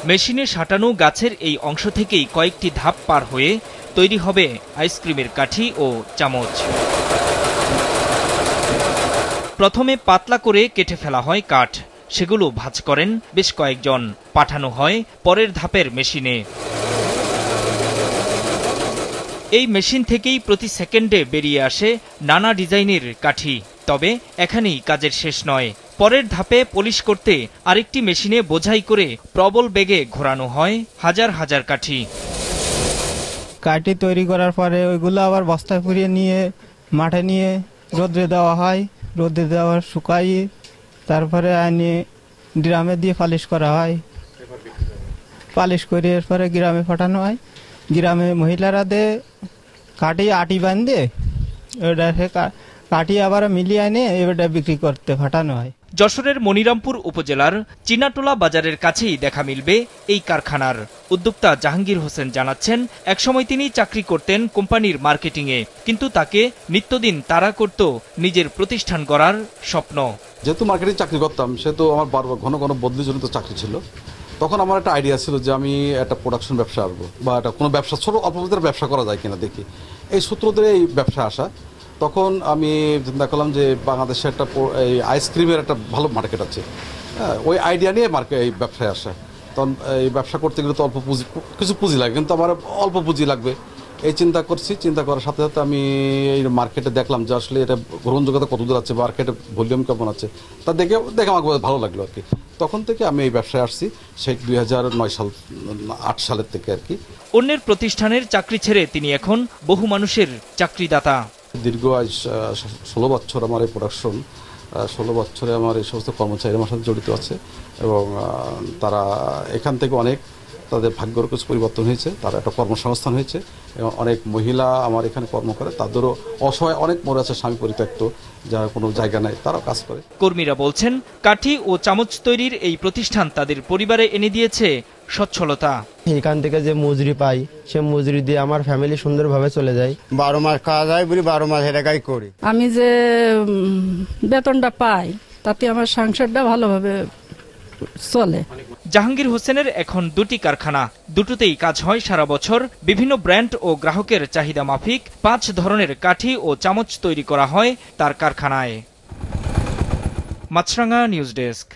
মেশিনে সাঁটানো গাছের এই অংশ থেকেই কয়েকটি ধাপ পার হয়ে তৈরি হবে আইসক্রিমের কাঠি ও চামচ। প্রথমে পাতলা করে কেটে ফেলা হয় কাঠ, সেগুলো ভাঁজ করেন বেশ কয়েকজন, পাঠানো হয় পরের ধাপের মেশিনে। এই মেশিন থেকেই প্রতি সেকেন্ডে বেরিয়ে আসে নানা ডিজাইনের কাঠি। তবে এখানেই কাজের শেষ নয়, পরের ধাপে পলিশ করতে আরেকটি মেশিনে বোঝাই করে প্রবল বেগে ঘোরানো হয় হাজার হাজার কাঠি। কাঠি তৈরি করার পরে ওইগুলো আবার বস্তায় পুরিয়ে নিয়ে মাঠে নিয়ে রোদ্রে দেওয়া হয়, রোদ্রে দেওয়া শুকাই, তারপরে আনি ড্রামে দিয়ে পালিশ করা হয়। পালিশ করে এরপরে গ্রামে পাঠানো হয়। গ্রামে মহিলারা দিয়ে কাঠি আটি বাঁধে ওটা কাঠি আবার মিলিয়ে এনে এবারটা বিক্রি করতে পাঠানো হয়। যশোরের মনিরামপুর উপজেলার চিনাটোলা বাজারের কাছেই দেখা মিলবে এই কারখানার। উদ্যোক্তা জাহাঙ্গীর হোসেন জানাচ্ছেন, একসময় তিনি চাকরি করতেন কোম্পানির মার্কেটিংয়ে, কিন্তু তাকে নিত্যদিন তাড়া করত নিজের প্রতিষ্ঠান গড়ার স্বপ্ন। যেহেতু মার্কেটিং চাকরি করতাম, সেহেতু আমার ঘন ঘন বদলিজনিত চাকরি ছিল। তখন আমার একটা আইডিয়া ছিল যে আমি একটা প্রোডাকশন ব্যবসা আসবো বা একটা কোনো ব্যবসা, ছোট অল্প ব্যবসা করা যায় কিনা দেখি। এই সূত্র ধরে এই ব্যবসা আসা। তখন আমি চিন্তা করলাম যে বাংলাদেশে একটা এই আইসক্রিমের একটা ভালো মার্কেট আছে, ওই আইডিয়া নিয়ে এই ব্যবসায় আসা। তখন এই ব্যবসা করতে গেলে তো অল্প পুঁজি, কিছু পুঁজি লাগে, কিন্তু আমার অল্প পুঁজি লাগবে এই চিন্তা করছি। চিন্তা করার সাথে সাথে আমি এই মার্কেটে দেখলাম যে আসলে এটা গ্রহণযোগ্যতা কতদূর আছে, মার্কেটে ভলিউম কেমন আছে, তা দেখে আমাকে ভালো লাগলো আর কি। তখন থেকে আমি এই ব্যবসায় আসছি, সেই 2008 সালের থেকে আর কি। অন্যের প্রতিষ্ঠানের চাকরি ছেড়ে তিনি এখন বহু মানুষের চাকরিদাতা। দীর্ঘ 16 বছর আমার এই প্রোডাকশন, 16 বছরে আমার এই সমস্ত কর্মচারী আমার সাথে জড়িত আছে এবং তারা এখান থেকে অনেক তাদের ভাগ্যের কিছু পরিবর্তন হয়েছে, তারা একটা কর্মসংস্থান হয়েছে এবং অনেক মহিলা আমার এখানে কর্ম করে। তাদেরও অসহায় অনেক মরে আছে, স্বামী পরিত্যক্ত, যারা কোনো জায়গা নেই, তারাও কাজ করে। কর্মীরা বলছেন, কাঠি ও চামচ তৈরির এই প্রতিষ্ঠান তাদের পরিবারে এনে দিয়েছে সচ্ছলতা। এখান থেকে যে মজুরি পাই, সে মজুরি দিয়ে আমার ফ্যামিলি সুন্দরভাবে চলে যায়। 12 মাস খাওয়া যায় বলি 12 মাস এটাই করি। আমি যে বেতনটা পাই তাতে আমার সংসারটা ভালোভাবে চলে। জাহাঙ্গীর হোসেনের এখন দুটি কারখানা, দুটোতেই কাজ হয় সারা বছর। বিভিন্ন ব্র্যান্ড ও গ্রাহকের চাহিদা মাফিক 5 ধরনের কাঠি ও চামচ তৈরি করা হয় তার কারখানায়। মাছরাঙা নিউজ ডেস্ক।